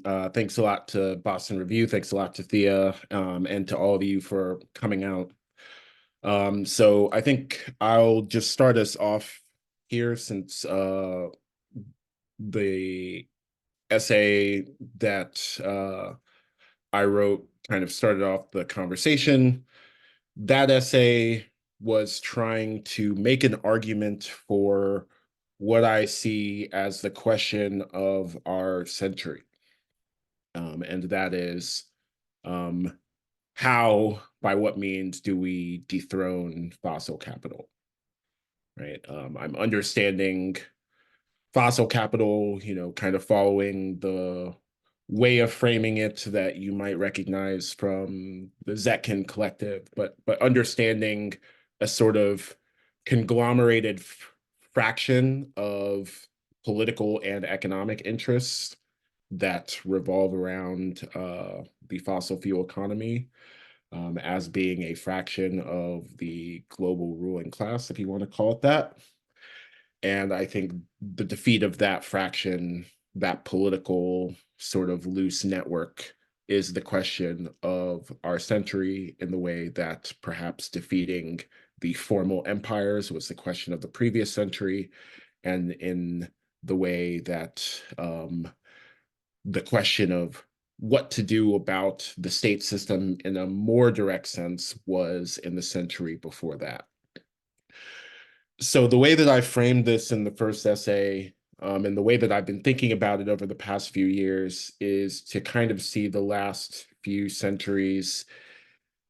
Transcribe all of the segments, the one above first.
Thanks a lot to Boston Review. Thanks a lot to Thea, and to all of you for coming out. So I think I'll just start us off here since the essay that I wrote kind of started off the conversation. That essay was trying to make an argument for what I see as the question of our century. And that is, um, how, by what means do we dethrone fossil capital, right? I'm understanding fossil capital, kind of following the way of framing it that you might recognize from the Zetkin collective, but understanding a sort of conglomerated fraction of political and economic interests that revolve around the fossil fuel economy, as being a fraction of the global ruling class, if you want to call it that. And I think the defeat of that fraction, that political sort of loose network, is the question of our century, in the way that perhaps defeating the formal empires was the question of the previous century, and in the way that the question of what to do about the state system in a more direct sense was in the century before that. So the way that I framed this in the first essay, and the way that I've been thinking about it over the past few years, is to kind of see the last few centuries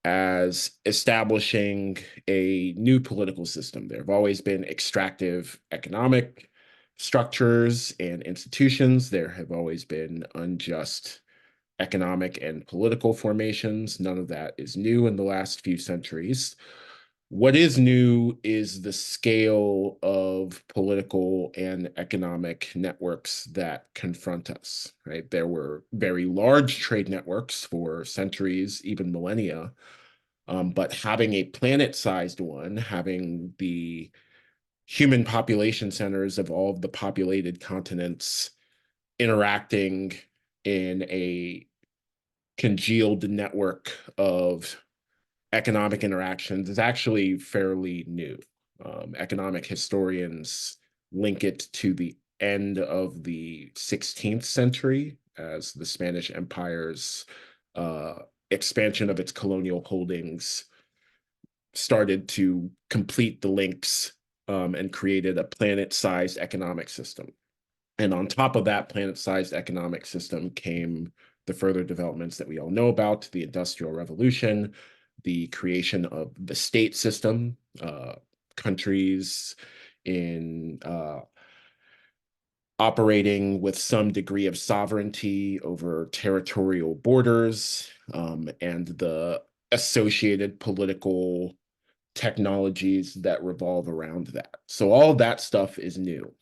as establishing a new political system. There have always been extractive economic structures and institutions. There have always been unjust economic and political formations. None of that is new in the last few centuries. What is new is the scale of political and economic networks that confront us, right? There were very large trade networks for centuries, even millennia, but having a planet-sized one, having the human population centers of all of the populated continents interacting in a congealed network of economic interactions is actually fairly new. Economic historians link it to the end of the 16th century as the Spanish Empire's expansion of its colonial holdings started to complete the links, and created a planet-sized economic system. And on top of that planet-sized economic system came the further developments that we all know about: the Industrial Revolution, the creation of the state system, countries in operating with some degree of sovereignty over territorial borders, and the associated political technologies that revolve around that. So all that stuff is new.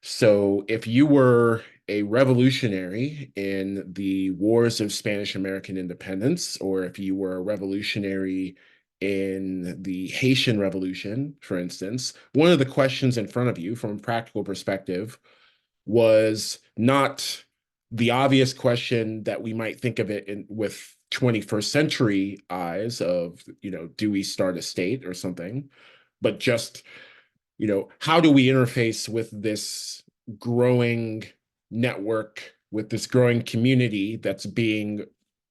So if you were a revolutionary in the wars of Spanish American independence, or if you were a revolutionary in the Haitian Revolution, for instance, one of the questions in front of you from a practical perspective was not the obvious question that we might think of it with 21st century eyes of, do we start a state or something, but just, how do we interface with this growing network, with this growing community that's being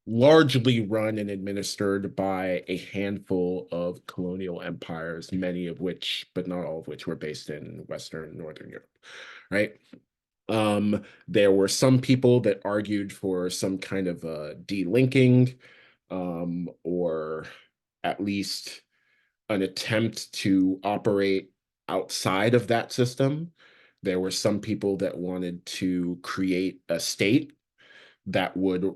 largely run and administered by a handful of colonial empires, many of which, but not all of which, were based in Western and Northern Europe, right? There were some people that argued for some kind of delinking, or at least an attempt to operate outside of that system. There were some people that wanted to create a state that would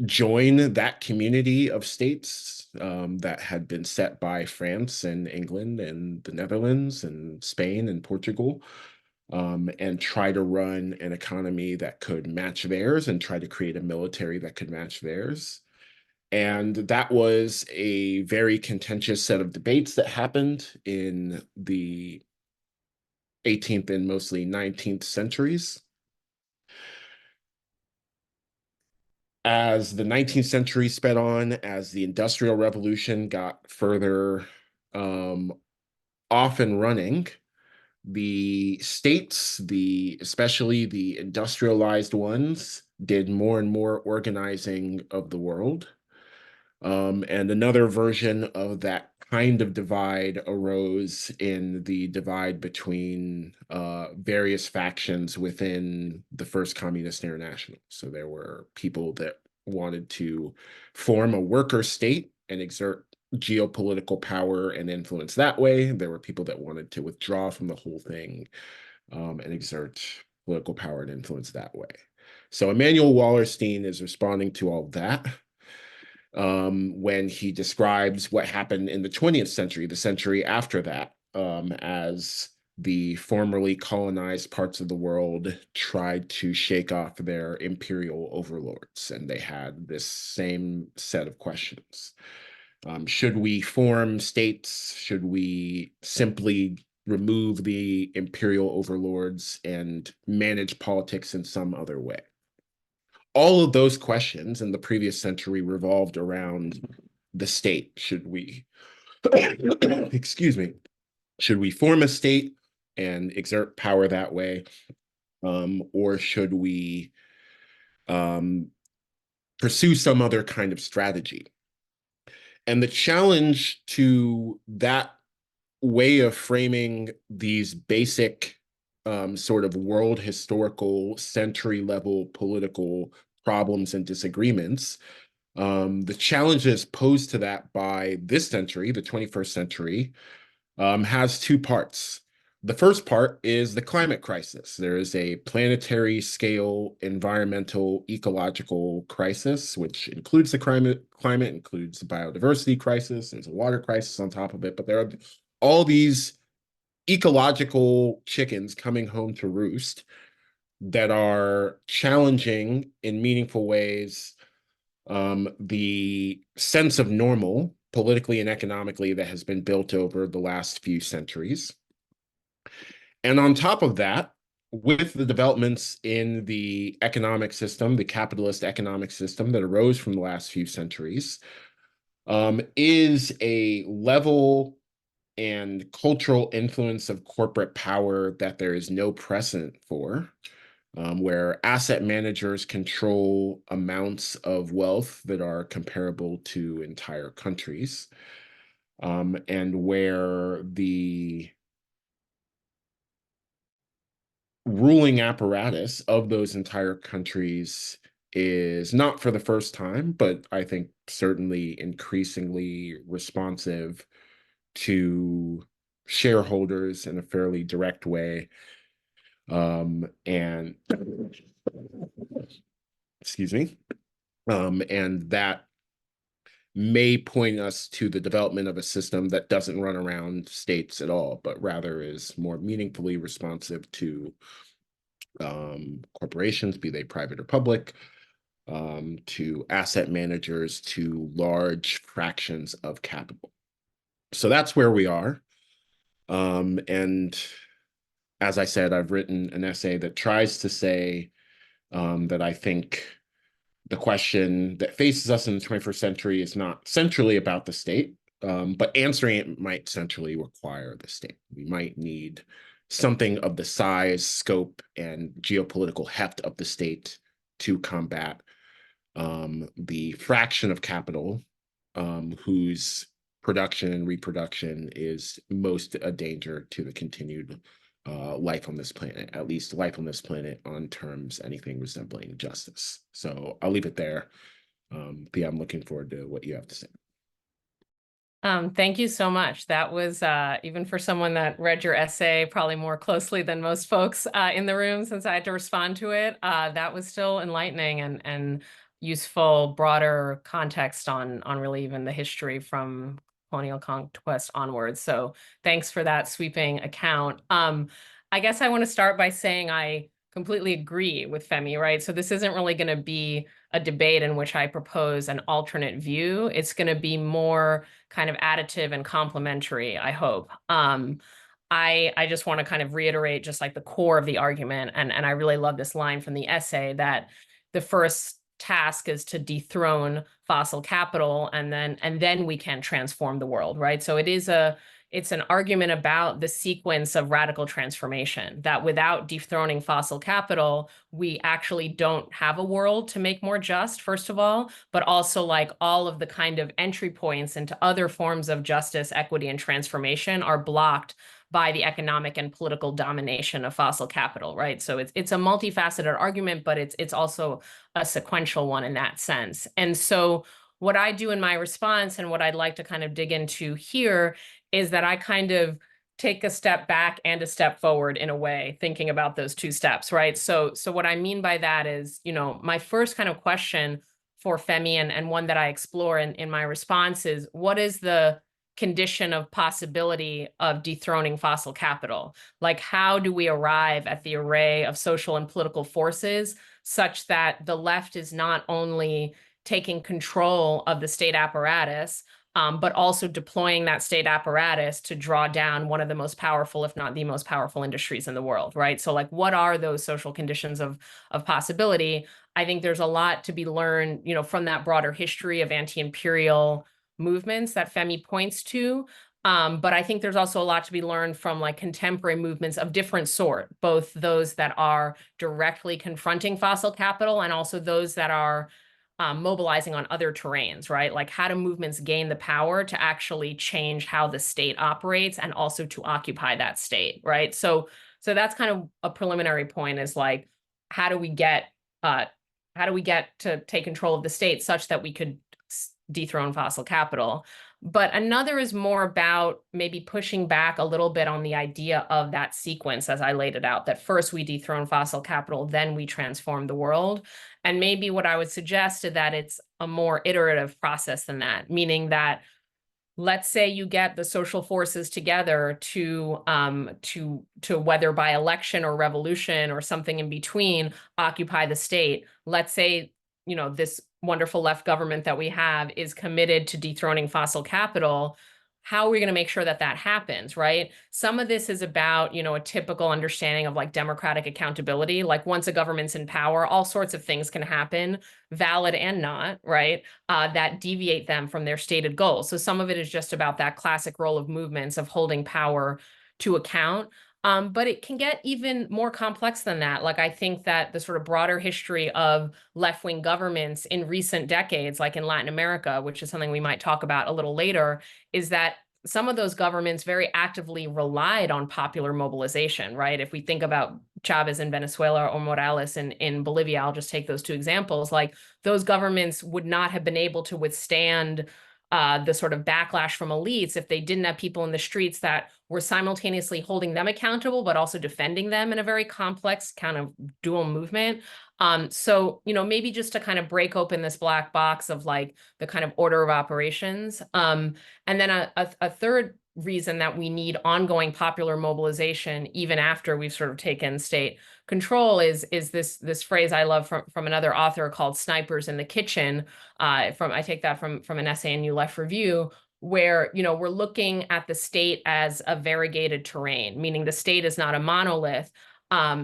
join that community of states, that had been set by France and England and the Netherlands and Spain and Portugal, and try to run an economy that could match theirs and try to create a military that could match theirs. And that was a very contentious set of debates that happened in the 18th and mostly 19th centuries. As the 19th century sped on, as the Industrial Revolution got further off and running, the states, especially the industrialized ones, did more and more organizing of the world. And another version of that kind of divide arose in the divide between various factions within the First Communist International. So there were people that wanted to form a worker state and exert geopolitical power and influence that way. There were people that wanted to withdraw from the whole thing and exert political power and influence that way. So Emanuel Wallerstein is responding to all of that when he describes what happened in the 20th century, the century after that, as the formerly colonized parts of the world tried to shake off their imperial overlords. And they had this same set of questions. Should we form states? Should we simply remove the imperial overlords and manage politics in some other way? All of those questions in the previous century revolved around the state. Should we, excuse me, should we form a state and exert power that way? Or should we pursue some other kind of strategy? And the challenge to that way of framing these basic sort of world historical century level political problems and disagreements, the challenges posed to that by this century, the 21st century, has two parts. The first part is the climate crisis. There is a planetary scale environmental ecological crisis, which includes the climate, includes the biodiversity crisis. There's a water crisis on top of it, but there are all these ecological chickens coming home to roost that are challenging in meaningful ways the sense of normal politically and economically that has been built over the last few centuries. And on top of that, with the developments in the economic system, the capitalist economic system that arose from the last few centuries, is a level and cultural influence of corporate power that there is no precedent for, where asset managers control amounts of wealth that are comparable to entire countries, and where the ruling apparatus of those entire countries is not for the first time, but I think certainly increasingly responsive to shareholders in a fairly direct way. And excuse me, and that may point us to the development of a system that doesn't run around states at all, but rather is more meaningfully responsive to corporations, be they private or public, to asset managers, to large fractions of capital. So that's where we are. And as I said, I've written an essay that tries to say that I think the question that faces us in the 21st century is not centrally about the state, but answering it might centrally require the state. We might need something of the size, scope, and geopolitical heft of the state to combat the fraction of capital whose production and reproduction is most a danger to the continued life on this planet, at least life on this planet on terms anything resembling justice. So I'll leave it there. Thea, I'm looking forward to what you have to say. Thank you so much. That was, even for someone that read your essay probably more closely than most folks in the room, since I had to respond to it, that was still enlightening and useful, broader context on really even the history from colonial conquest onwards. So thanks for that sweeping account. I guess I want to start by saying I completely agree with Femi, right? So this isn't really going to be a debate in which I propose an alternate view. It's going to be more kind of additive and complementary, I hope. I just want to kind of reiterate just like the core of the argument. And I really love this line from the essay that the first task is to dethrone fossil capital, and then we can transform the world, right? So it's an argument about the sequence of radical transformation, that without dethroning fossil capital, we actually don't have a world to make more just, first of all, but also like all of the kind of entry points into other forms of justice, equity, and transformation are blocked by the economic and political domination of fossil capital, right? So it's a multifaceted argument, but it's also a sequential one in that sense. And so what I do in my response, and what I'd like to kind of dig into here, is that I kind of take a step back and a step forward in a way, thinking about those two steps, right? So what I mean by that is, my first kind of question for Femi, and one that I explore in my response, is what is the condition of possibility of dethroning fossil capital? Like, how do we arrive at the array of social and political forces such that the left is not only taking control of the state apparatus, but also deploying that state apparatus to draw down one of the most powerful, if not the most powerful, industries in the world, right? So like, what are those social conditions of possibility? I think there's a lot to be learned, from that broader history of anti-imperial movements that Femi points to. But I think there's also a lot to be learned from like contemporary movements of different sort, both those that are directly confronting fossil capital and also those that are mobilizing on other terrains, right? Like, how do movements gain the power to actually change how the state operates and also to occupy that state, right? So that's kind of a preliminary point, is like, how do we get to take control of the state such that we could dethrone fossil capital? But another is more about maybe pushing back a little bit on the idea of that sequence as I laid it out, that first we dethrone fossil capital, then we transform the world. And maybe what I would suggest is that it's a more iterative process than that, meaning that, let's say you get the social forces together to whether by election or revolution or something in between, occupy the state. Let's say, this wonderful left government that we have is committed to dethroning fossil capital. How are we going to make sure that that happens, right? Some of this is about, a typical understanding of like democratic accountability. Like, once a government's in power, all sorts of things can happen, valid and not, right? That deviate them from their stated goals. So some of it is just about that classic role of movements of holding power to account. But it can get even more complex than that. Like, I think that the sort of broader history of left-wing governments in recent decades, like in Latin America, which is something we might talk about a little later, is that some of those governments very actively relied on popular mobilization, right? If we think about Chavez in Venezuela or Morales in Bolivia, I'll just take those two examples. Like, those governments would not have been able to withstand the sort of backlash from elites if they didn't have people in the streets that were simultaneously holding them accountable, but also defending them in a very complex kind of dual movement. So, maybe just to kind of break open this black box of like the kind of order of operations. And then a third reason that we need ongoing popular mobilization, even after we've sort of taken state control, is this phrase I love from another author called "snipers in the kitchen." I take that from an essay in New Left Review, where we're looking at the state as a variegated terrain, meaning the state is not a monolith.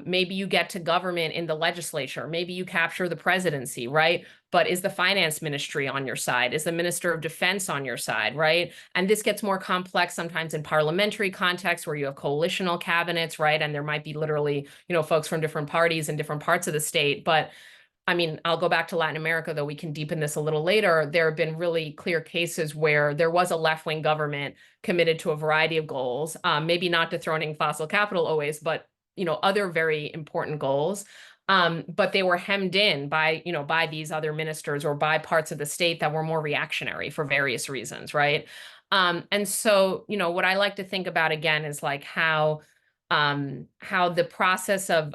Maybe you get to government in the legislature, maybe you capture the presidency, right? But is the finance ministry on your side? Is the minister of defense on your side, right? And this gets more complex sometimes in parliamentary contexts where you have coalitional cabinets, right? And there might be literally, folks from different parties in different parts of the state. But I mean, I'll go back to Latin America, though we can deepen this a little later. There have been really clear cases where there was a left-wing government committed to a variety of goals, maybe not dethroning fossil capital always, but other very important goals. But they were hemmed in by these other ministers or by parts of the state that were more reactionary for various reasons, right? And so, what I like to think about again is like how the process of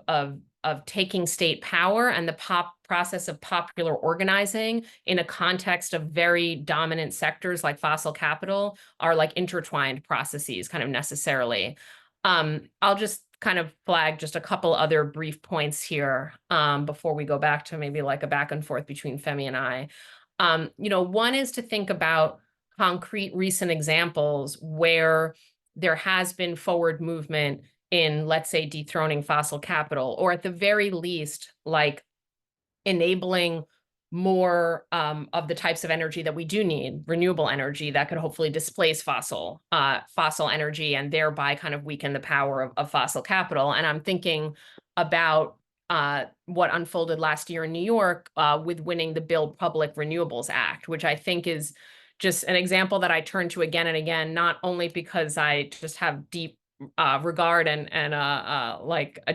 taking state power and the process of popular organizing in a context of very dominant sectors like fossil capital are like intertwined processes kind of necessarily. I'll just kind of flag just a couple other brief points here before we go back to maybe like a back and forth between Femi and I. One is to think about concrete recent examples where there has been forward movement in, let's say, dethroning fossil capital, or at the very least, like enabling more of the types of energy that we do need, renewable energy that could hopefully displace fossil energy and thereby kind of weaken the power of fossil capital. And I'm thinking about what unfolded last year in New York with winning the Build Public Renewables Act, which I think is just an example that I turn to again and again, not only because I just have deep regard and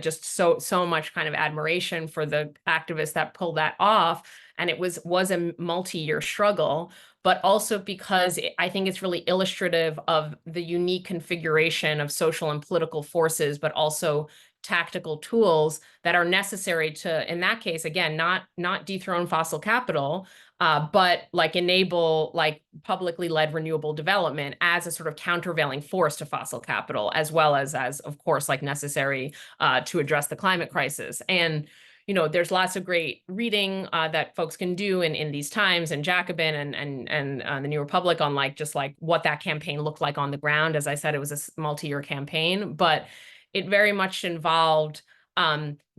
just so much kind of admiration for the activists that pulled that off, and it was a multi-year struggle, but also because I think it's really illustrative of the unique configuration of social and political forces, but also tactical tools that are necessary to, in that case, again, not dethrone fossil capital, but like enable like publicly led renewable development as a sort of countervailing force to fossil capital, as well as of course, like necessary to address the climate crisis. And there's lots of great reading that folks can do in these times, and Jacobin and the New Republic on like just like what that campaign looked like on the ground. As I said, it was a multi-year campaign, but it very much involved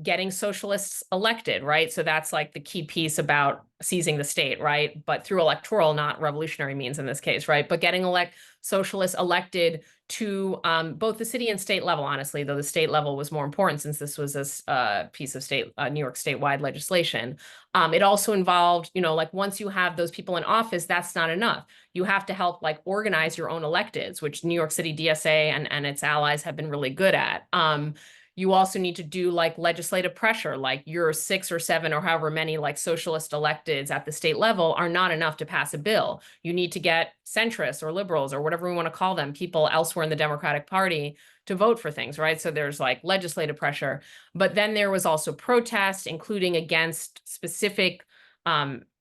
getting socialists elected, right? So that's like the key piece about seizing the state, right? But through electoral, not revolutionary means in this case, right? But getting socialists elected to both the city and state level, honestly, though the state level was more important since this was a piece of New York statewide legislation. It also involved, like once you have those people in office, that's not enough. You have to help like organize your own electeds, which New York City DSA and its allies have been really good at. You also need to do like legislative pressure, like your 6 or 7 or however many like socialist electeds at the state level are not enough to pass a bill. You need to get centrists or liberals or whatever we want to call them, people elsewhere in the Democratic Party to vote for things, right? So there's like legislative pressure, but then there was also protest, including against specific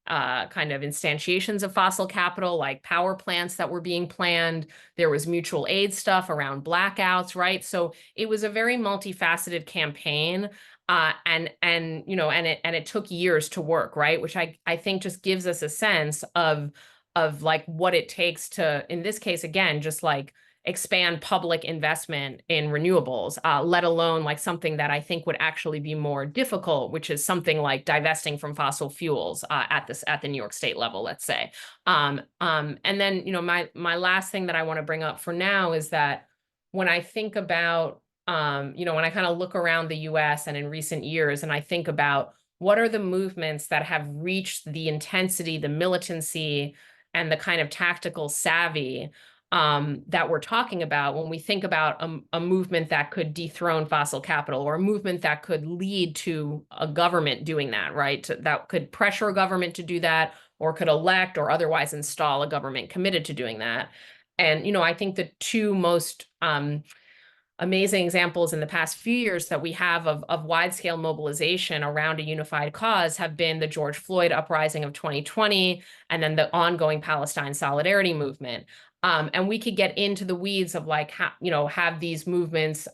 kind of instantiations of fossil capital, like power plants that were being planned. There was mutual aid stuff around blackouts, right? So it was a very multifaceted campaign, and it took years to work, right? Which I think just gives us a sense of like what it takes to, in this case, again, just like expand public investment in renewables, let alone like something that I think would actually be more difficult, which is something like divesting from fossil fuels at the New York State level, let's say. And then, my last thing that I want to bring up for now is that when I think about, when I kind of look around the US and in recent years, and I think about what are the movements that have reached the intensity, the militancy, and the kind of tactical savvy that we're talking about when we think about a movement that could dethrone fossil capital, or a movement that could lead to a government doing that, right? That could pressure a government to do that, or could elect or otherwise install a government committed to doing that. And, I think the two most amazing examples in the past few years that we have of wide-scale mobilization around a unified cause have been the George Floyd uprising of 2020, and then the ongoing Palestine solidarity movement. And we could get into the weeds of like, have these movements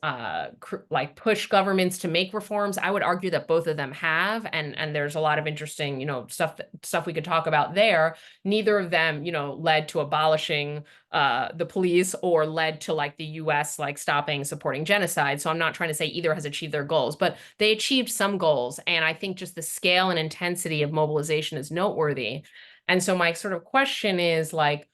like push governments to make reforms. I would argue that both of them have, and there's a lot of interesting, stuff we could talk about there. Neither of them, led to abolishing the police or led to like the US like stopping supporting genocide. So I'm not trying to say either has achieved their goals, but they achieved some goals. And I think just the scale and intensity of mobilization is noteworthy. And so my sort of question is like,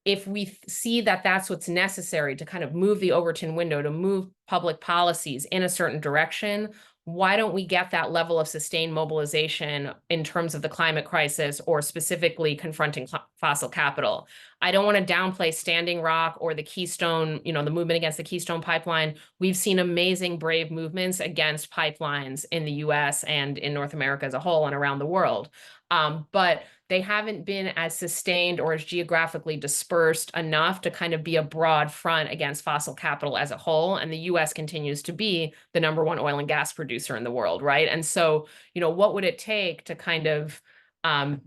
if we see that that's what's necessary to kind of move the Overton window, to move public policies in a certain direction, why don't we get that level of sustained mobilization in terms of the climate crisis, or specifically confronting fossil capital? I don't want to downplay Standing Rock or the Keystone, the movement against the Keystone Pipeline. We've seen amazing, brave movements against pipelines in the US and in North America as a whole and around the world. But they haven't been as sustained or as geographically dispersed enough to kind of be a broad front against fossil capital as a whole. And the US continues to be the #1 oil and gas producer in the world, right? And so, what would it take to kind of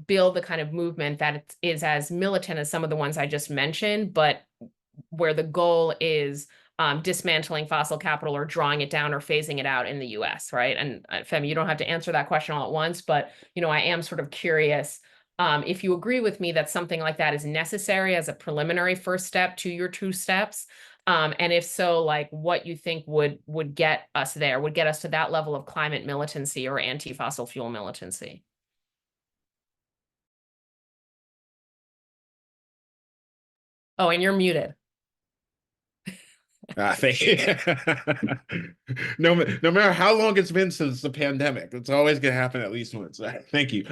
build the kind of movement that is as militant as some of the ones I just mentioned, but where the goal is dismantling fossil capital or drawing it down or phasing it out in the US, right? And Femi, you don't have to answer that question all at once, but I am sort of curious if you agree with me that something like that is necessary as a preliminary first step to your 2 steps. And if so, like what you think would get us there, would get us to that level of climate militancy or anti-fossil fuel militancy. Oh, and you're muted. Thank you. No matter how long it's been since the pandemic, it's always going to happen at least once. Thank you.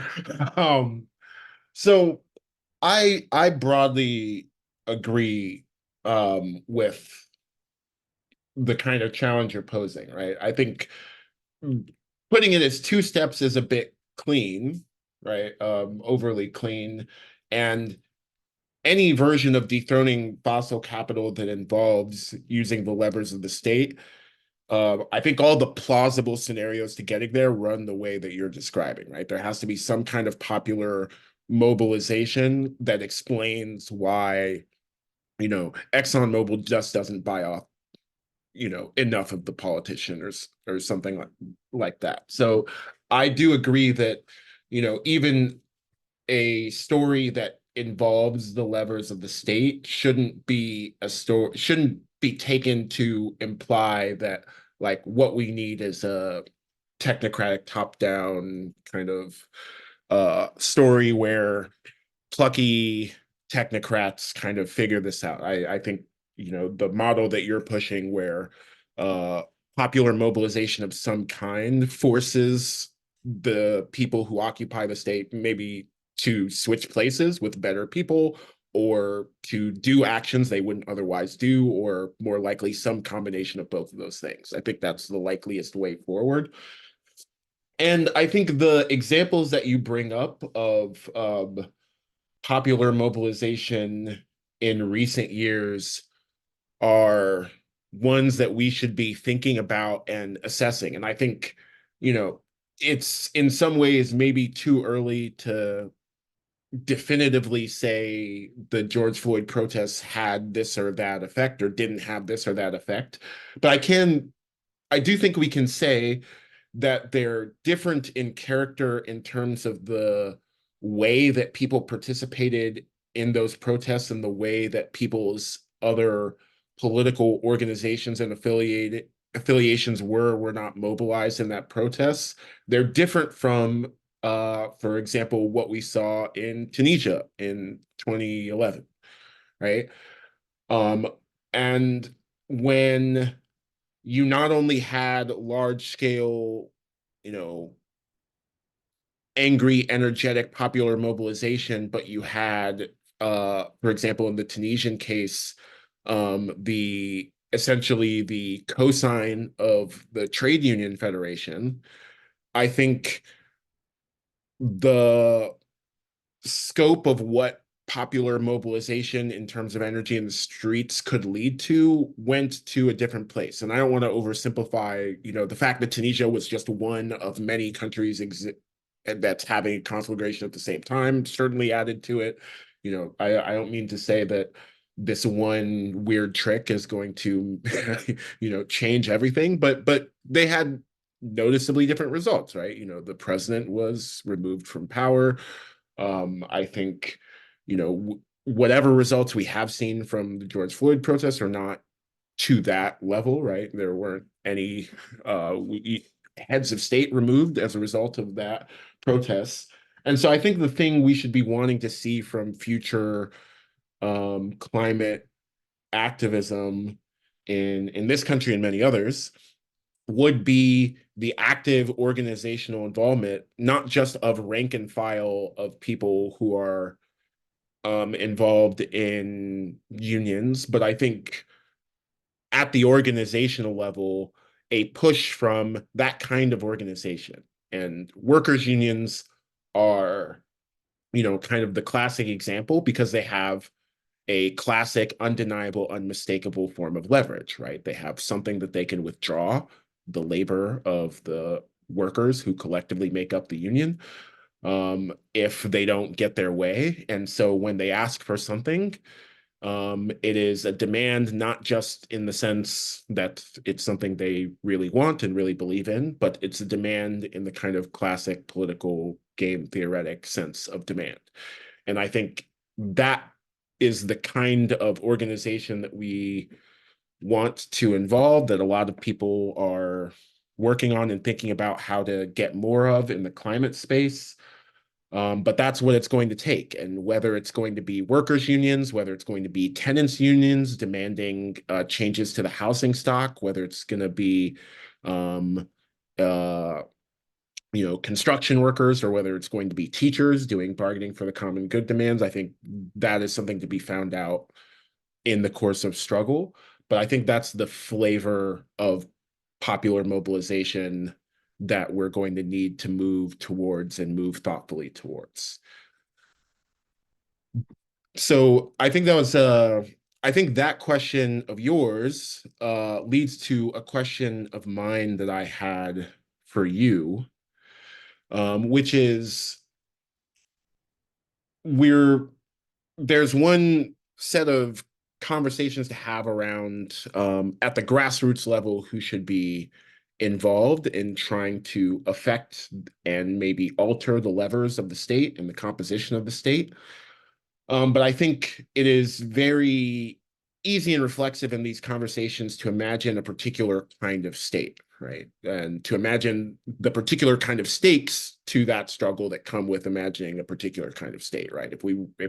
Um, so I broadly agree with the kind of challenge you're posing, right? I think putting it as two steps is a bit clean, right? Overly clean. And any version of dethroning fossil capital that involves using the levers of the state, I think all the plausible scenarios to getting there run the way that you're describing, right? There has to be some kind of popular mobilization that explains why, ExxonMobil just doesn't buy off, enough of the politician or something like that. So I do agree that, even a story that involves the levers of the state shouldn't be taken to imply that like what we need is a technocratic top-down kind of story where plucky technocrats kind of figure this out. I think, the model that you're pushing where uh, popular mobilization of some kind forces the people who occupy the state maybe to switch places with better people or to do actions they wouldn't otherwise do, or more likely some combination of both of those things. I think that's the likeliest way forward. And I think the examples that you bring up of popular mobilization in recent years are ones that we should be thinking about and assessing. And I think, it's in some ways maybe too early to definitively say the George Floyd protests had this or that effect or didn't have this or that effect. But I do think we can say that they're different in character in terms of the way that people participated in those protests and the way that people's other political organizations and affiliations were not mobilized in that protest. They're different from, for example, what we saw in Tunisia in 2011, right? Um, and when you not only had large scale, you know, angry, energetic, popular mobilization, but you had, for example, in the Tunisian case, the essentially the cosign of the trade union federation. I think the scope of what popular mobilization in terms of energy in the streets could lead to went to a different place. And I don't want to oversimplify, the fact that Tunisia was just one of many countries that's having a conflagration at the same time certainly added to it. I don't mean to say that this one weird trick is going to, change everything, but they had noticeably different results, right? The president was removed from power. I think, whatever results we have seen from the George Floyd protests are not to that level, right? There weren't any heads of state removed as a result of that protest. And so I think the thing we should be wanting to see from future climate activism in this country and many others would be the active organizational involvement, not just of rank and file of people who are involved in unions, but I think at the organizational level, a push from that kind of organization. And workers' unions are, kind of the classic example because they have a classic, undeniable, unmistakable form of leverage, right? They have something that they can withdraw the labor of the workers who collectively make up the union if they don't get their way. And so when they ask for something, it is a demand not just in the sense that it's something they really want and really believe in, but it's a demand in the kind of classic political game theoretic sense of demand. And I think that is the kind of organization that we want to involve, that a lot of people are working on and thinking about how to get more of in the climate space. But that's what it's going to take. And whether it's going to be workers' unions, whether it's going to be tenants' unions demanding changes to the housing stock, whether it's going to be, um, uh, construction workers, or whether it's going to be teachers doing bargaining for the common good demands, I think that is something to be found out in the course of struggle. But I think that's the flavor of popular mobilization that we're going to need to move towards and move thoughtfully towards. So I think that question of yours leads to a question of mine that I had for you, which is we're there's one set of conversations to have around at the grassroots level who should be involved in trying to affect and maybe alter the levers of the state and the composition of the state. But I think it is very easy and reflexive in these conversations to imagine a particular kind of state, right? And to imagine the particular kind of stakes to that struggle that come with imagining a particular kind of state, right? If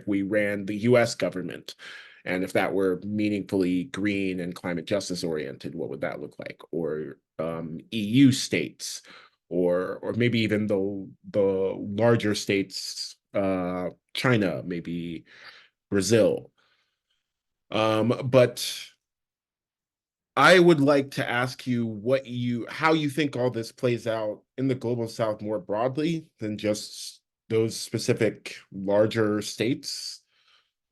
we ran the US government, and if that were meaningfully green and climate justice oriented, what would that look like? Or EU states, or maybe even the larger states, China, maybe Brazil. But I would like to ask you how you think all this plays out in the global South more broadly than just those specific larger states,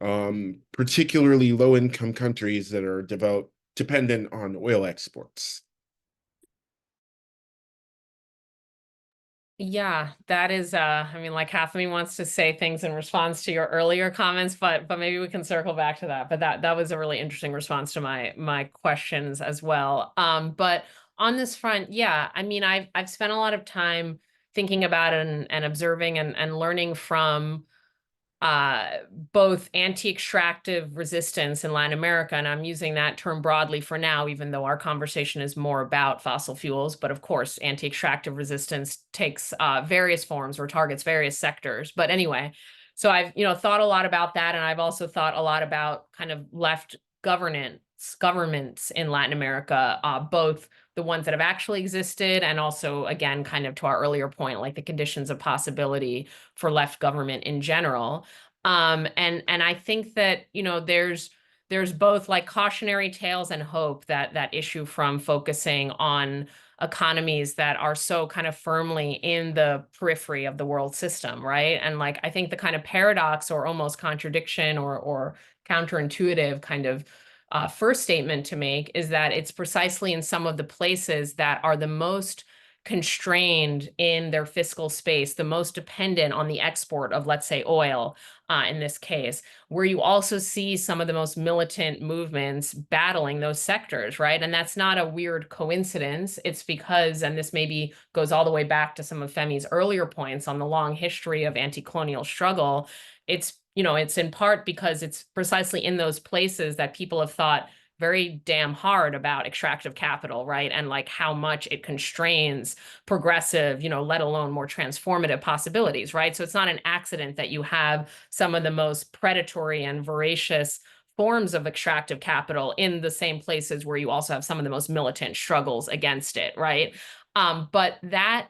particularly low-income countries that are dependent on oil exports. Yeah, that is I mean, like half of me wants to say things in response to your earlier comments, but maybe we can circle back to that. But that was a really interesting response to my questions as well. But on this front, yeah, I mean, I've spent a lot of time thinking about it and observing and learning from uh, both anti-extractive resistance in Latin America, and I'm using that term broadly for now, even though our conversation is more about fossil fuels. But of course, anti-extractive resistance takes various forms or targets various sectors. But anyway, so I've thought a lot about that, and I've also thought a lot about kind of left governments in Latin America, both the ones that have actually existed, and also, again, kind of to our earlier point, like the conditions of possibility for left government in general. And I think that, there's both like cautionary tales and hope that issue from focusing on economies that are so kind of firmly in the periphery of the world system, right? And like I think the kind of paradox or almost contradiction or counterintuitive kind of first statement to make is that it's precisely in some of the places that are the most constrained in their fiscal space, the most dependent on the export of, let's say, oil, in this case, where you also see some of the most militant movements battling those sectors, right? And that's not a weird coincidence. It's because, and this maybe goes all the way back to some of Femi's earlier points on the long history of anti-colonial struggle. It's in part because it's precisely in those places that people have thought very damn hard about extractive capital, right? And like how much it constrains progressive, let alone more transformative possibilities, right? So it's not an accident that you have some of the most predatory and voracious forms of extractive capital in the same places where you also have some of the most militant struggles against it, right? But that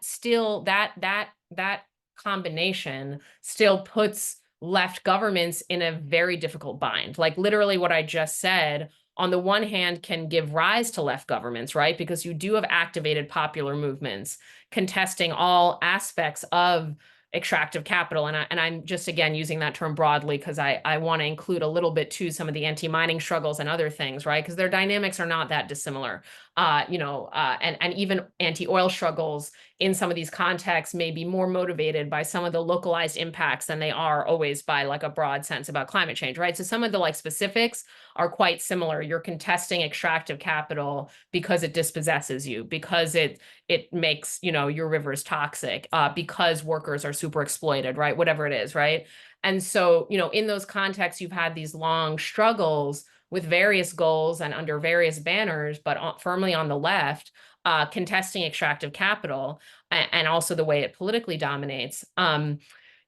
combination still puts left governments in a very difficult bind. Like literally what I just said, on the one hand, can give rise to left governments, right? Because you do have activated popular movements contesting all aspects of extractive capital. And I'm just, again, using that term broadly because I want to include a little bit too some of the anti-mining struggles and other things, right? Because their dynamics are not that dissimilar. And even anti-oil struggles in some of these contexts may be more motivated by some of the localized impacts than they are always by like a broad sense about climate change, right? So some of the like specifics are quite similar. You're contesting extractive capital because it dispossesses you, because it makes, your rivers toxic, because workers are super exploited, right? Whatever it is, right? And so, in those contexts, you've had these long struggles with various goals and under various banners, but firmly on the left, contesting extractive capital and also the way it politically dominates.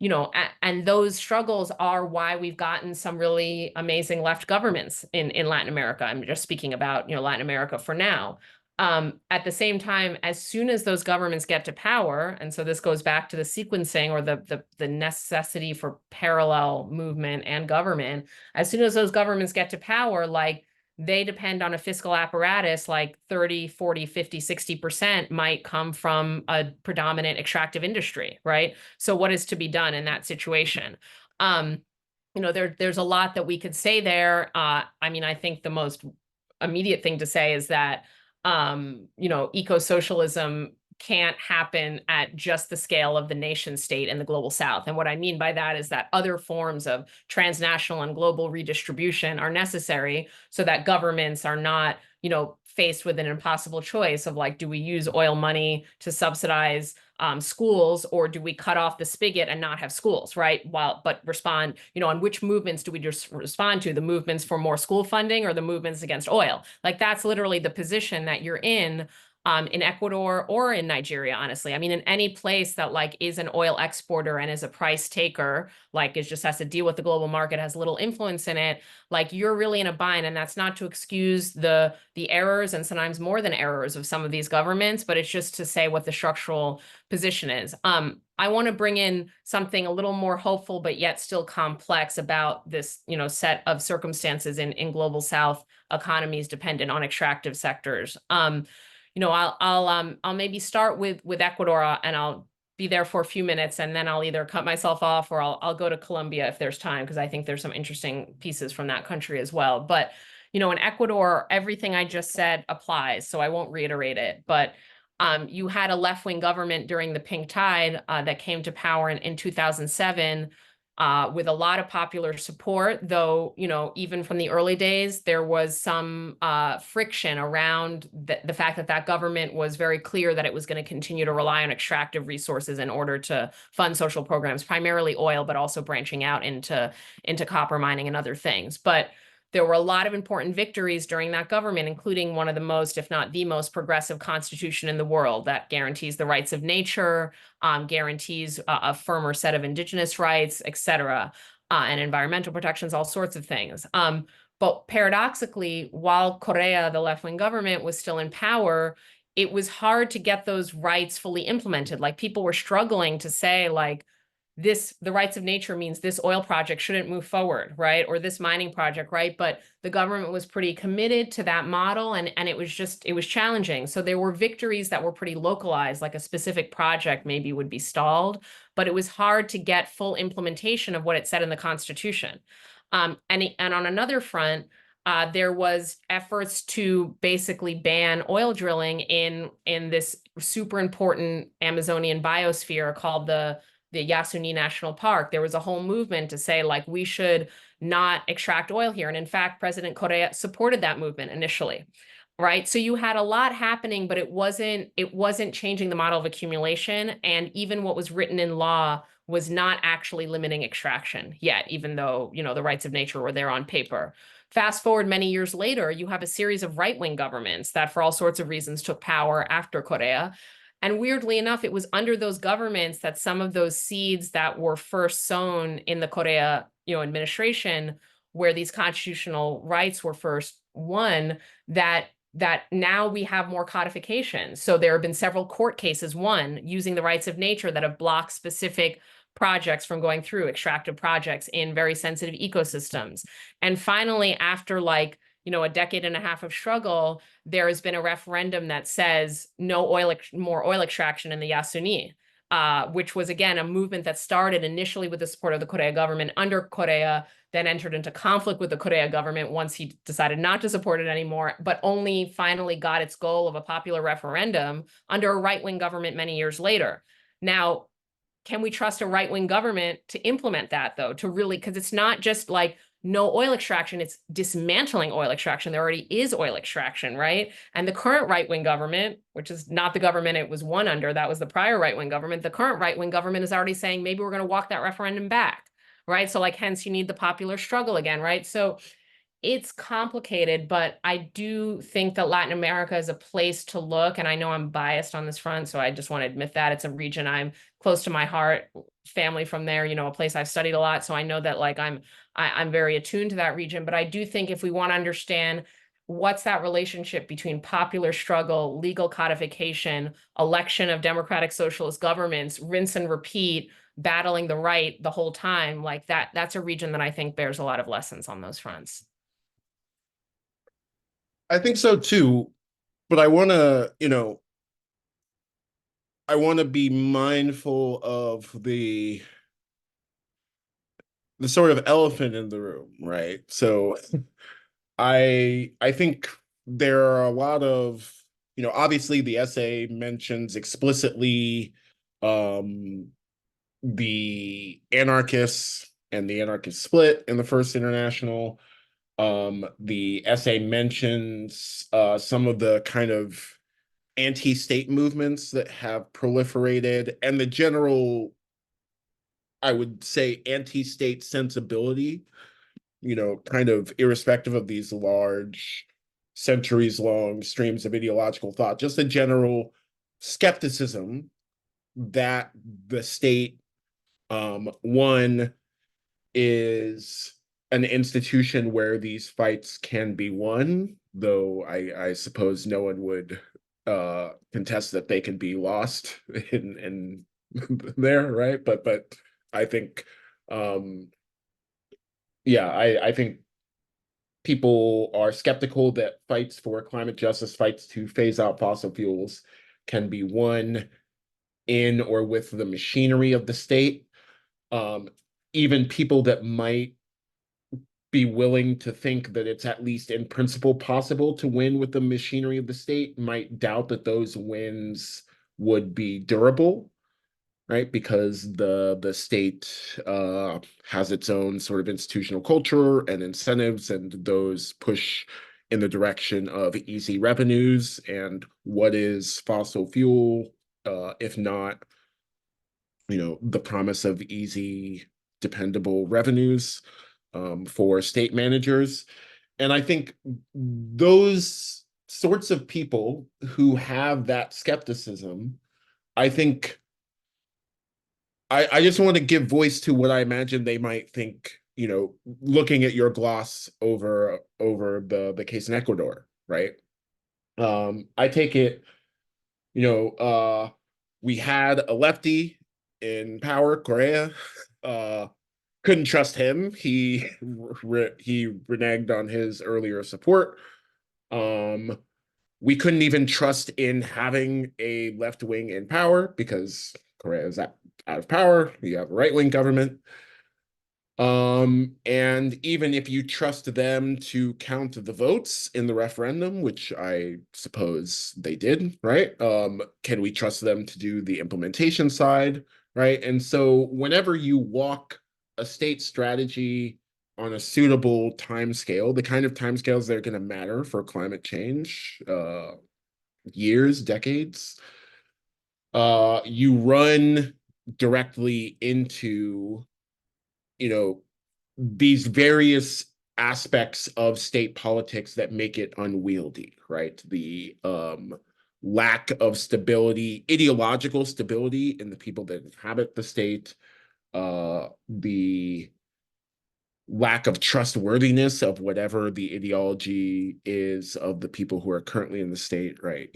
and those struggles are why we've gotten some really amazing left governments in Latin America. I'm just speaking about, Latin America for now. At the same time, as soon as those governments get to power, and so this goes back to the sequencing or the necessity for parallel movement and government, as soon as those governments get to power, like they depend on a fiscal apparatus, like 30, 40, 50, 60% might come from a predominant extractive industry, right? So what is to be done in that situation? There's a lot that we could say there. I mean, I think the most immediate thing to say is that, eco-socialism can't happen at just the scale of the nation state and the global south. And what I mean by that is that other forms of transnational and global redistribution are necessary so that governments are not, faced with an impossible choice of like, do we use oil money to subsidize schools, or do we cut off the spigot and not have schools, right? But respond, on which movements do we just respond to? The movements for more school funding or the movements against oil? Like that's literally the position that you're in Ecuador or in Nigeria, honestly. I mean, in any place that like is an oil exporter and is a price taker, like it just has to deal with the global market, has little influence in it, like you're really in a bind. And that's not to excuse the errors and sometimes more than errors of some of these governments, but it's just to say what the structural position is. I want to bring in something a little more hopeful, but yet still complex about this, set of circumstances in global South economies dependent on extractive sectors. I'll maybe start with Ecuador, and I'll be there for a few minutes, and then I'll either cut myself off or I'll go to Colombia if there's time, because I think there's some interesting pieces from that country as well. But in Ecuador, everything I just said applies, so I won't reiterate it. But you had a left-wing government during the Pink Tide that came to power in 2007. With a lot of popular support, though, even from the early days, there was some friction around the fact that government was very clear that it was going to continue to rely on extractive resources in order to fund social programs, primarily oil, but also branching out into copper mining and other things. But there were a lot of important victories during that government, including one of the most, if not the most progressive constitution in the world that guarantees the rights of nature, guarantees a firmer set of indigenous rights, et cetera, and environmental protections, all sorts of things. But paradoxically, while Correa, the left-wing government, was still in power, it was hard to get those rights fully implemented. Like people were struggling to say, like, the rights of nature means this oil project shouldn't move forward, right? Or this mining project, right? But the government was pretty committed to that model, and it was challenging. So there were victories that were pretty localized, like a specific project maybe would be stalled, but it was hard to get full implementation of what it said in the Constitution. And on another front, there was efforts to basically ban oil drilling in this super important Amazonian biosphere called the Yasuni National Park. There was a whole movement to say, like, we should not extract oil here. And in fact, President Correa supported that movement initially, right? So you had a lot happening, but it wasn't changing the model of accumulation. And even what was written in law was not actually limiting extraction yet, even though, the rights of nature were there on paper. Fast forward many years later, you have a series of right-wing governments that for all sorts of reasons took power after Correa. And weirdly enough, it was under those governments that some of those seeds that were first sown in the Correa, administration, where these constitutional rights were first won, that now we have more codification. So there have been several court cases won using the rights of nature that have blocked specific projects from going through, extractive projects in very sensitive ecosystems. And finally, after a decade and a half of struggle, there has been a referendum that says no more oil extraction in the Yasuni, which was, again, a movement that started initially with the support of the Correa government under Correa, then entered into conflict with the Correa government once he decided not to support it anymore, but only finally got its goal of a popular referendum under a right-wing government many years later. Now, can we trust a right-wing government to implement that, though, because it's not just like no oil extraction, it's dismantling oil extraction. There already is oil extraction, right? And the current right-wing government, which is not the government it was won under, that was the prior right-wing government, the current right-wing government is already saying, maybe we're going to walk that referendum back, right? So hence you need the popular struggle again, right? So It's complicated, but I do think that Latin America is a place to look. And I know I'm biased on this front, so I just want to admit that it's a region I'm close to my heart, family from there, a place I've studied a lot. So I know that like I'm very attuned to that region. But I do think if we want to understand what's that relationship between popular struggle, legal codification, election of democratic socialist governments, rinse and repeat, battling the right the whole time, like that's a region that I think bears a lot of lessons on those fronts. I think so too, but I want to be mindful of the sort of elephant in the room, right? So I think there are a lot of, obviously the essay mentions explicitly um the anarchists and the anarchist split in the First International. The essay mentions some of the kind of anti-state movements that have proliferated and the general, I would say, anti-state sensibility, kind of irrespective of these large, centuries-long streams of ideological thought, just a general skepticism that the state, one, is an institution where these fights can be won, though I suppose no one would contest that they can be lost in there, right? But I think um yeah, I think people are skeptical that fights for climate justice, fights to phase out fossil fuels can be won in or with the machinery of the state. Um, Even people that might be willing to think that it's at least in principle possible to win with the machinery of the state might doubt that those wins would be durable, right? Because the state has its own sort of institutional culture and incentives, and those push in the direction of easy revenues. And what is fossil fuel, if not, the promise of easy, dependable revenues for state managers. And I think those sorts of people who have that skepticism, I think I just want to give voice to what I imagine they might think, looking at your gloss over the case in Ecuador, right? I take it, you know, uh we had a lefty in power, Correa. Uh couldn't trust him. He reneged on his earlier support. Um, we couldn't even trust in having a left wing in power because Korea is out of power. You have a right wing government. And even if you trust them to count the votes in the referendum, which I suppose they did, right? Can we trust them to do the implementation side, right? And so whenever you walk a state strategy on a suitable time scale, the kind of time scales that are going to matter for climate change, years, decades, you run directly into, you know, these various aspects of state politics that make it unwieldy, right? The lack of stability, ideological stability in the people that inhabit the state, the lack of trustworthiness of whatever the ideology is of the people who are currently in the state, right?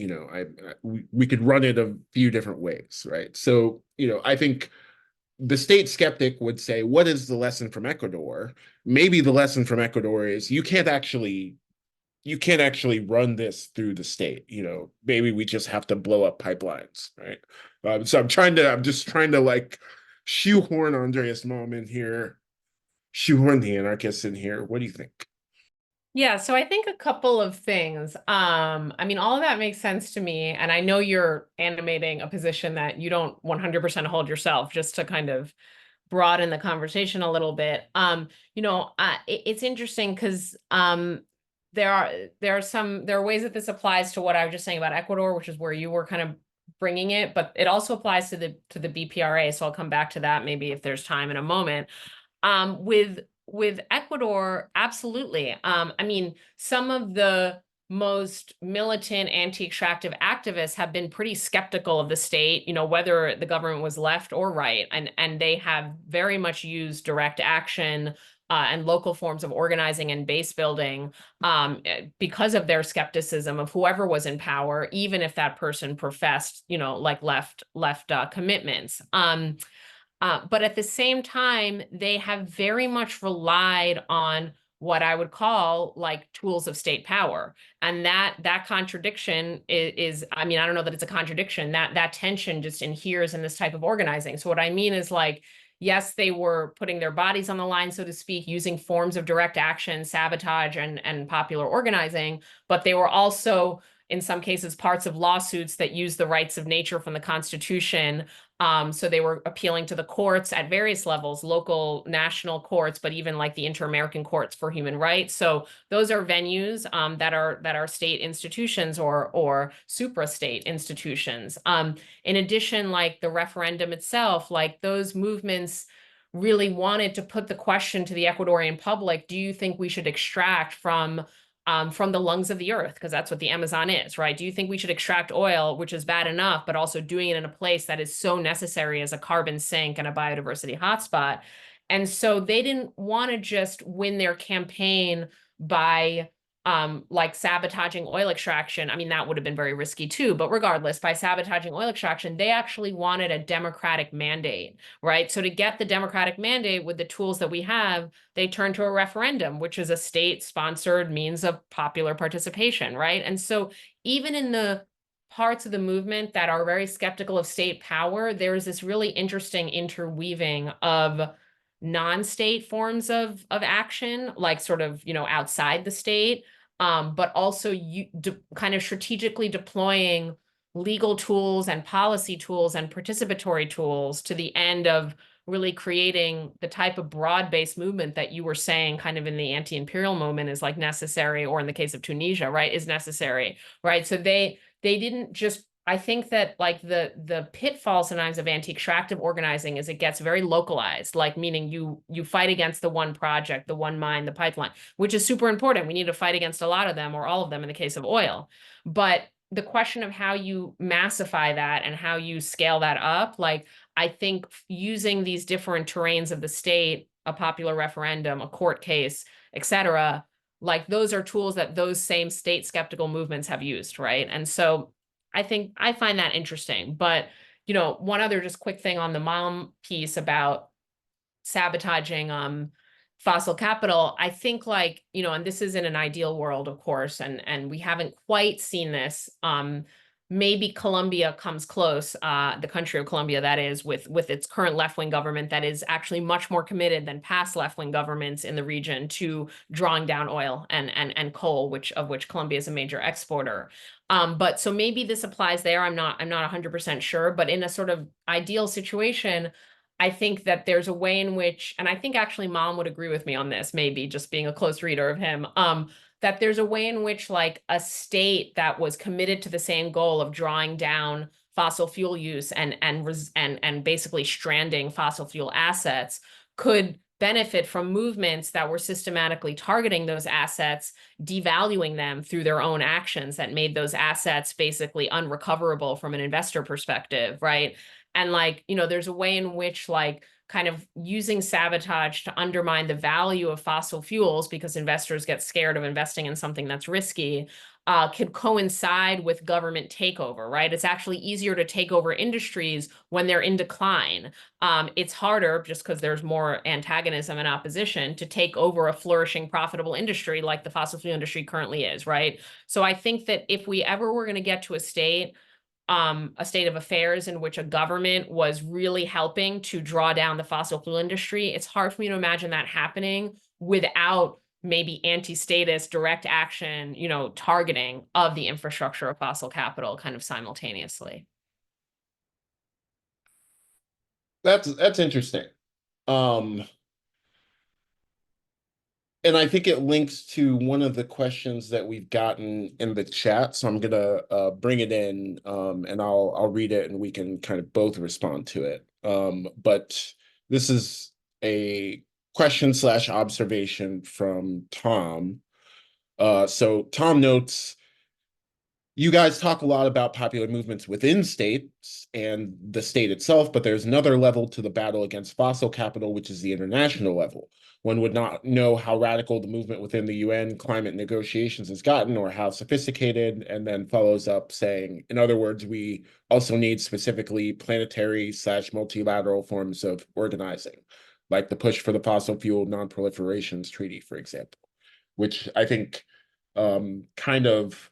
We could run it a few different ways, right? So, I think the state skeptic would say, what is the lesson from Ecuador? Maybe the lesson from Ecuador is you can't actually run this through the state. Maybe we just have to blow up pipelines, right? So I'm just trying to like shoehorn Andreas Malm in here, shoehorn the anarchists in here. What do you think? Yeah, so I think a couple of things. I mean, all of that makes sense to me, and I know you're animating a position that you don't 100% hold yourself, just to kind of broaden the conversation a little bit. It's interesting because there are ways that this applies to what I was just saying about Ecuador, which is where you were kind of bringing it, but it also applies to the BPRA. So I'll come back to that maybe if there's time in a moment. With with Ecuador, absolutely. I mean, some of the most militant anti-extractive activists have been pretty skeptical of the state, whether the government was left or right, and they have very much used direct action and local forms of organizing and base building because of their skepticism of whoever was in power, even if that person professed, like left commitments. But at the same time, they have very much relied on what I would call like tools of state power. And that contradiction is, I mean, I don't know that it's a contradiction. That tension just inheres in this type of organizing. So what I mean is like, yes, they were putting their bodies on the line, so to speak, using forms of direct action, sabotage, and popular organizing, but they were also, in some cases, parts of lawsuits that use the rights of nature from the Constitution. So they were appealing to the courts at various levels, local, national courts, but even like the Inter-American Courts for Human Rights. So those are venues that are state institutions or supra-state institutions. In addition, like the referendum itself, like those movements really wanted to put the question to the Ecuadorian public: do you think we should extract from the lungs of the earth, because that's what the Amazon is, right? Do you think we should extract oil, which is bad enough, but also doing it in a place that is so necessary as a carbon sink and a biodiversity hotspot? And so they didn't want to just win their campaign by like sabotaging oil extraction. I mean, that would have been very risky too, but regardless, by sabotaging oil extraction, they actually wanted a democratic mandate, right? So to get the democratic mandate with the tools that we have, they turn to a referendum, which is a state-sponsored means of popular participation, right? And so even in the parts of the movement that are very skeptical of state power, there's this really interesting interweaving of non-state forms of action, like sort of, outside the state, but also kind of strategically deploying legal tools and policy tools and participatory tools to the end of really creating the type of broad-based movement that you were saying kind of in the anti-imperial moment is like necessary, or in the case of Tunisia, right, is necessary, right? So they didn't just, I think that like the pitfall sometimes of anti-extractive organizing is it gets very localized, like meaning you fight against the one project, the one mine, the pipeline, which is super important. We need to fight against a lot of them, or all of them in the case of oil. But the question of how you massify that and how you scale that up, like I think using these different terrains of the state, a popular referendum, a court case, etc., like those are tools that those same state skeptical movements have used, right? And so I think I find that interesting. But, one other just quick thing on the mom piece about sabotaging fossil capital, I think like, and this is in an ideal world, of course, and we haven't quite seen this. Maybe Colombia comes close, the country of Colombia, that is, with its current left-wing government that is actually much more committed than past left-wing governments in the region to drawing down oil and coal, of which Colombia is a major exporter. But so maybe this applies there. I'm not 100% sure, but in a sort of ideal situation, I think that there's a way in which, and I think actually Mom would agree with me on this, maybe just being a close reader of him, that there's a way in which like a state that was committed to the same goal of drawing down fossil fuel use and basically stranding fossil fuel assets could benefit from movements that were systematically targeting those assets, devaluing them through their own actions that made those assets basically unrecoverable from an investor perspective, right? And like, there's a way in which like kind of using sabotage to undermine the value of fossil fuels because investors get scared of investing in something that's risky, could coincide with government takeover, right? It's actually easier to take over industries when they're in decline. It's harder, just because there's more antagonism and opposition, to take over a flourishing, profitable industry like the fossil fuel industry currently is, right? So I think that if we ever were going to get to a state of affairs in which a government was really helping to draw down the fossil fuel industry, it's hard for me to imagine that happening without maybe anti-statist direct action, targeting of the infrastructure of fossil capital kind of simultaneously. That's interesting. And I think it links to one of the questions that we've gotten in the chat. So I'm gonna bring it in, and I'll read it, and we can kind of both respond to it. But this is a question slash observation from Tom. So Tom notes, you guys talk a lot about popular movements within states and the state itself, but there's another level to the battle against fossil capital, which is the international level. One would not know how radical the movement within the UN climate negotiations has gotten or how sophisticated, and then follows up saying, in other words, we also need specifically planetary slash multilateral forms of organizing, like the push for the fossil fuel non-proliferations treaty, for example, which I think kind of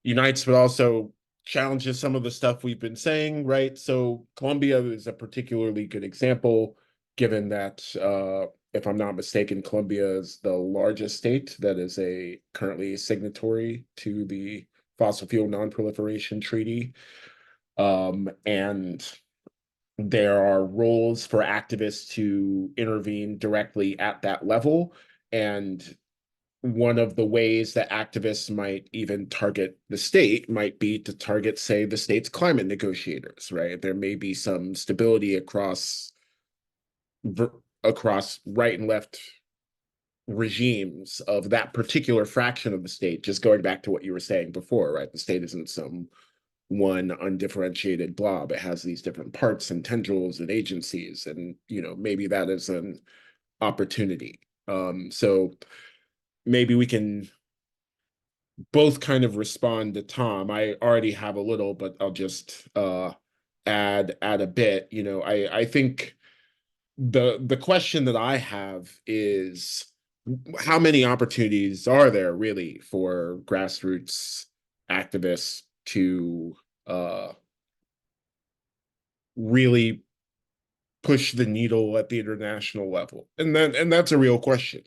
unites, but also challenges some of the stuff we've been saying, right? So Colombia is a particularly good example, given that, if I'm not mistaken, Colombia is the largest state that is currently a signatory to the fossil fuel non-proliferation treaty. And there are roles for activists to intervene directly at that level. And one of the ways that activists might even target the state might be to target, say, the state's climate negotiators, right? There may be some stability across right and left regimes of that particular fraction of the state, just going back to what you were saying before, right? The state isn't some one undifferentiated blob. It has these different parts and tendrils and agencies, and maybe that is an opportunity. So maybe we can both kind of respond to Tom. I already have a little, but I'll just add a bit. I think the question that I have is, how many opportunities are there really for grassroots activists to really push the needle at the international level? And that's a real question.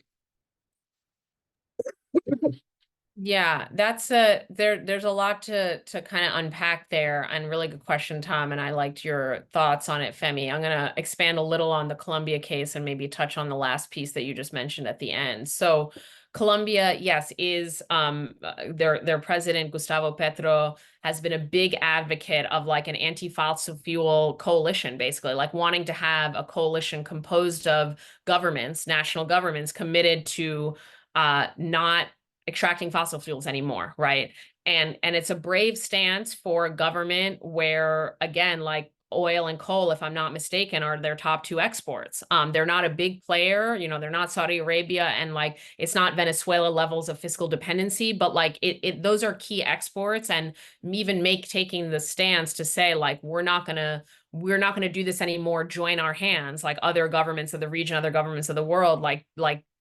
Yeah, there's a lot to kind of unpack there, and really good question, Tom, and I liked your thoughts on it, Femi. I'm gonna expand a little on the Colombia case and maybe touch on the last piece that you just mentioned at the end. So Colombia, yes, is their president Gustavo Petro has been a big advocate of like an anti-fossil fuel coalition, basically, like wanting to have a coalition composed of governments, national governments, committed to not extracting fossil fuels anymore, right? And it's a brave stance for a government where, again, like oil and coal, if I'm not mistaken, are their top two exports. They're not a big player, they're not Saudi Arabia, and like it's not Venezuela levels of fiscal dependency, but like those are key exports. And even taking the stance to say like we're not gonna do this anymore, join our hands, like other governments of the region, other governments of the world, like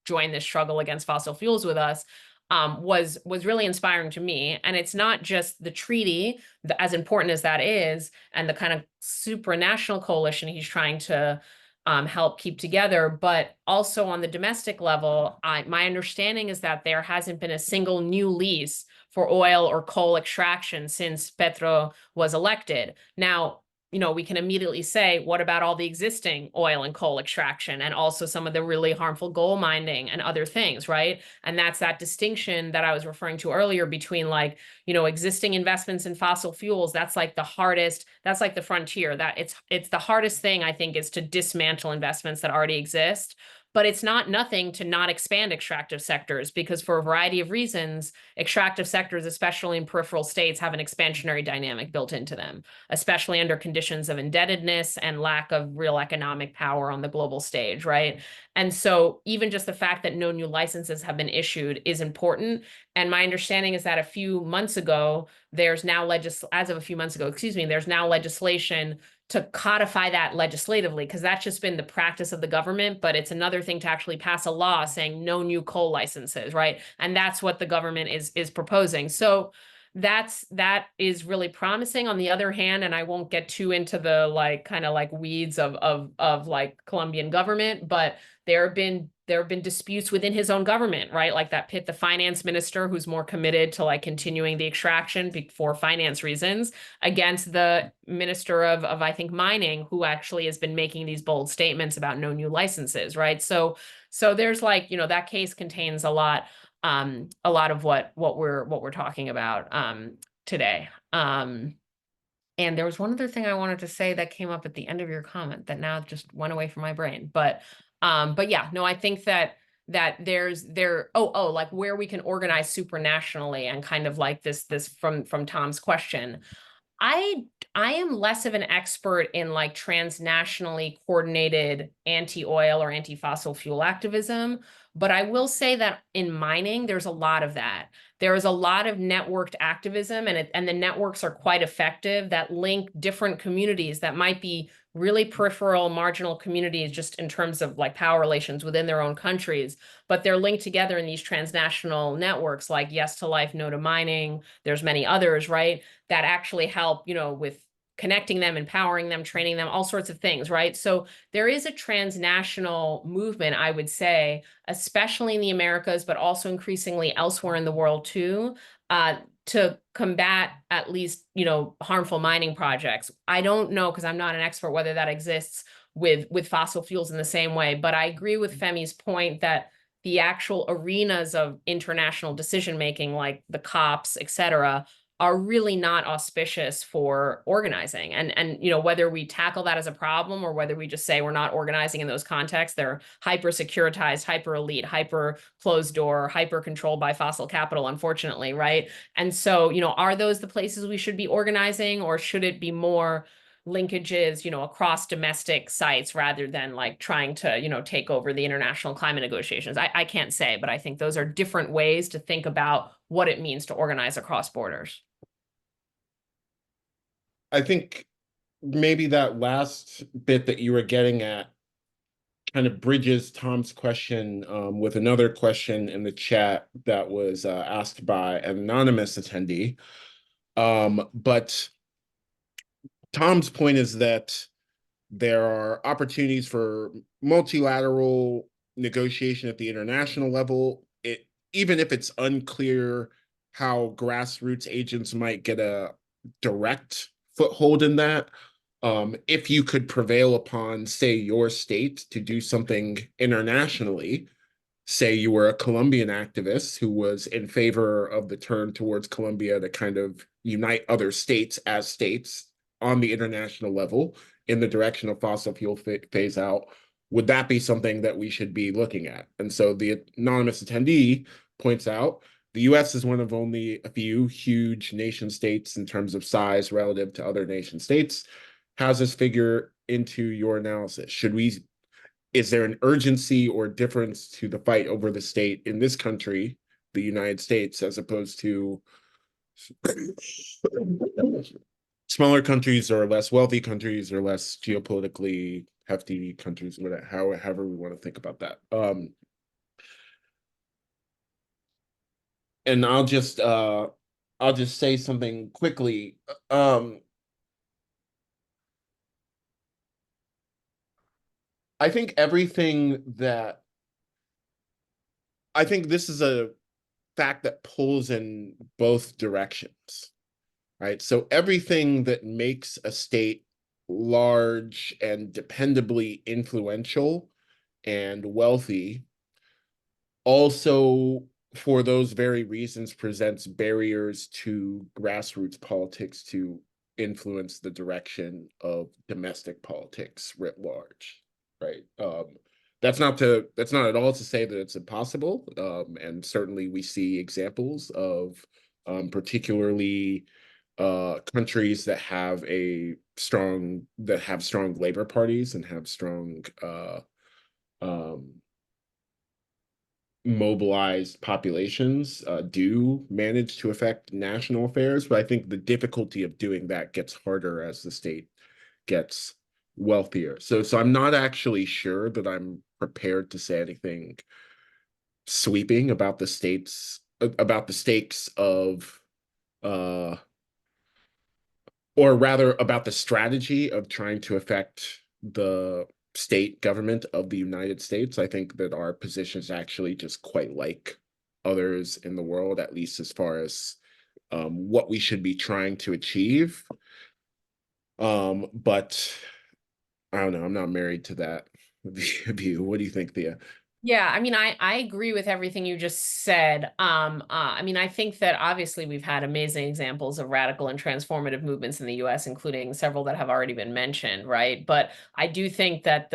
join this struggle against fossil fuels with us. Was really inspiring to me. And it's not just the treaty, as important as that is, and the kind of supranational coalition he's trying to help keep together, but also on the domestic level, my understanding is that there hasn't been a single new lease for oil or coal extraction since Petro was elected. Now, we can immediately say, what about all the existing oil and coal extraction and also some of the really harmful gold mining and other things, right? And that's that distinction that I was referring to earlier between like, existing investments in fossil fuels. That's like the hardest, that's like the frontier. That it's the hardest thing, I think, is to dismantle investments that already exist. But it's not nothing to not expand extractive sectors, because for a variety of reasons, extractive sectors, especially in peripheral states, have an expansionary dynamic built into them, especially under conditions of indebtedness and lack of real economic power on the global stage, right? And so even just the fact that no new licenses have been issued is important. And my understanding is that a few months ago, there's now there's now legislation to codify that legislatively, because that's just been the practice of the government. But it's another thing to actually pass a law saying no new coal licenses, right? And that's what the government is proposing. So that is really promising. On the other hand, and I won't get too into the like kind of like weeds of like Colombian government, but there have been disputes within his own government, right? Like that pit the finance minister, who's more committed to like continuing the extraction for finance reasons, against the minister of I think mining, who actually has been making these bold statements about no new licenses, right? So there's like, that case contains a lot of what we're talking about today. And there was one other thing I wanted to say that came up at the end of your comment that now just went away from my brain. But But yeah, no, I think that like where we can organize supranationally, and kind of like this from Tom's question. I I am less of an expert in like transnationally coordinated anti-oil or anti-fossil fuel activism, but I will say that in mining, there's a lot of that. There is a lot of networked activism, and the networks are quite effective that link different communities that might be really peripheral, marginal communities just in terms of like power relations within their own countries, but they're linked together in these transnational networks like Yes to Life, No to Mining. There's many others, right? That actually help, with connecting them, empowering them, training them, all sorts of things, right? So there is a transnational movement, I would say, especially in the Americas, but also increasingly elsewhere in the world too, to combat at least, harmful mining projects. I don't know, because I'm not an expert, whether that exists with fossil fuels in the same way, but I agree with Femi's point that the actual arenas of international decision making, like the COPs, et cetera, are really not auspicious for organizing. And whether we tackle that as a problem or whether we just say we're not organizing in those contexts, they're hyper securitized, hyper elite, hyper closed door, hyper controlled by fossil capital, unfortunately, right? And so, are those the places we should be organizing, or should it be more linkages, across domestic sites rather than like trying to, take over the international climate negotiations? I can't say, but I think those are different ways to think about what it means to organize across borders. I think maybe that last bit that you were getting at kind of bridges Tom's question with another question in the chat that was asked by an anonymous attendee. But Tom's point is that there are opportunities for multilateral negotiation at the international level. Even if it's unclear how grassroots agents might get a direct foothold in that, if you could prevail upon, say, your state to do something internationally, say you were a Colombian activist who was in favor of the turn towards Colombia to kind of unite other states as states on the international level in the direction of fossil fuel phase out, would that be something that we should be looking at? And so the anonymous attendee points out the US is one of only a few huge nation states in terms of size relative to other nation states. How does this figure into your analysis? Is there an urgency or difference to the fight over the state in this country, the United States, as opposed to smaller countries or less wealthy countries or less geopolitically hefty countries, whatever, however we want to think about that. And I'll just say something quickly. I think I think this is a fact that pulls in both directions, right? So everything that makes a state large and dependably influential and wealthy also, for those very reasons, presents barriers to grassroots politics to influence the direction of domestic politics writ large, right? That's not at all to say that it's impossible. And certainly we see examples of particularly countries that have strong labor parties and have strong um, mobilized populations do manage to affect national affairs, but I think the difficulty of doing that gets harder as the state gets wealthier. So I'm not actually sure that I'm prepared to say anything sweeping about the stakes of uh or rather about the strategy of trying to affect the state government of the United States. I think that our position is actually just quite like others in the world, at least as far as what we should be trying to achieve. But I don't know. I'm not married to that view. What do you think, Thea? Yeah, I mean, I agree with everything you just said. I mean, I think that obviously we've had amazing examples of radical and transformative movements in the US, including several that have already been mentioned, right? But I do think that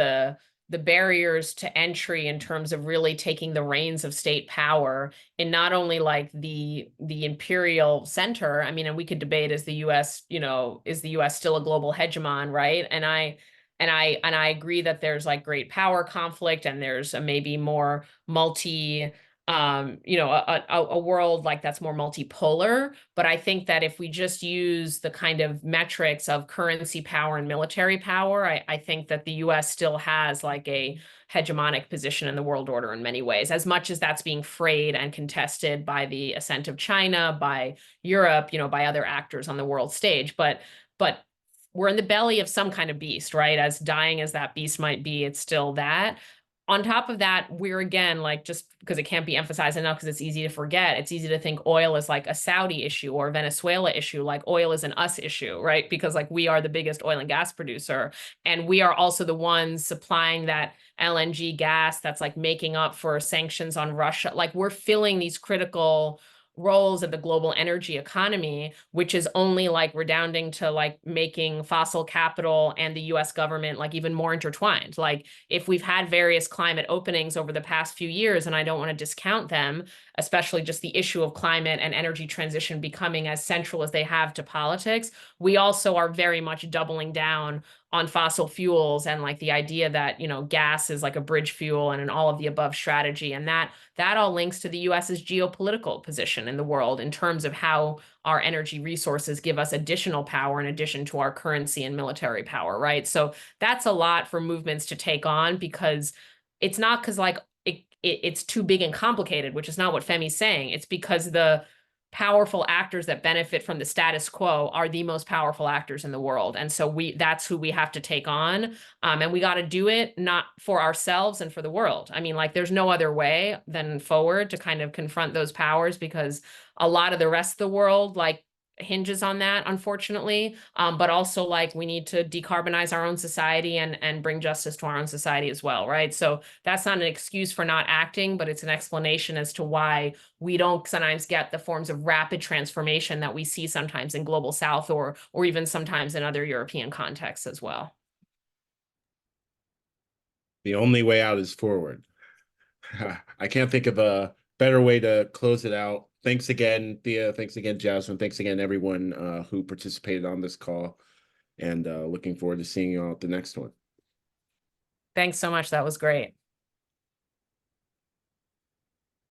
the barriers to entry in terms of really taking the reins of state power in not only like the imperial center. I mean, and we could debate, is the US, is the US still a global hegemon, right? And I agree that there's like great power conflict, and there's a maybe more multi a world like that's more multipolar. But I think that if we just use the kind of metrics of currency power and military power, I think that the US still has like a hegemonic position in the world order in many ways, as much as that's being frayed and contested by the ascent of China, by Europe, by other actors on the world stage. But we're in the belly of some kind of beast, right? As dying as that beast might be, it's still that. On top of that, we're again, like, just because it can't be emphasized enough, because it's easy to forget, it's easy to think oil is like a Saudi issue or a Venezuela issue, like oil is an us issue, right? Because like we are the biggest oil and gas producer, and we are also the ones supplying that LNG gas that's like making up for sanctions on Russia. Like we're filling these critical roles of the global energy economy, which is only like redounding to like making fossil capital and the US government like even more intertwined. Like if we've had various climate openings over the past few years, and I don't want to discount them, especially just the issue of climate and energy transition becoming as central as they have to politics, we also are very much doubling down on fossil fuels and like the idea that, gas is like a bridge fuel and an all of the above strategy. And that all links to the US's geopolitical position in the world in terms of how our energy resources give us additional power in addition to our currency and military power, right? So that's a lot for movements to take on, because it's not because like it's too big and complicated, which is not what Femi's saying. It's because the powerful actors that benefit from the status quo are the most powerful actors in the world. And so that's who we have to take on. And we got to do it not for ourselves and for the world. I mean, like there's no other way than forward to kind of confront those powers, because a lot of the rest of the world like hinges on that, unfortunately. But also like we need to decarbonize our own society and bring justice to our own society as well, right? So that's not an excuse for not acting, but it's an explanation as to why we don't sometimes get the forms of rapid transformation that we see sometimes in global South or even sometimes in other European contexts as well. The only way out is forward. I can't think of a better way to close it out. Thanks again, Thea. Thanks again, Jasmine. Thanks again, everyone who participated on this call. And looking forward to seeing you all at the next one. Thanks so much. That was great.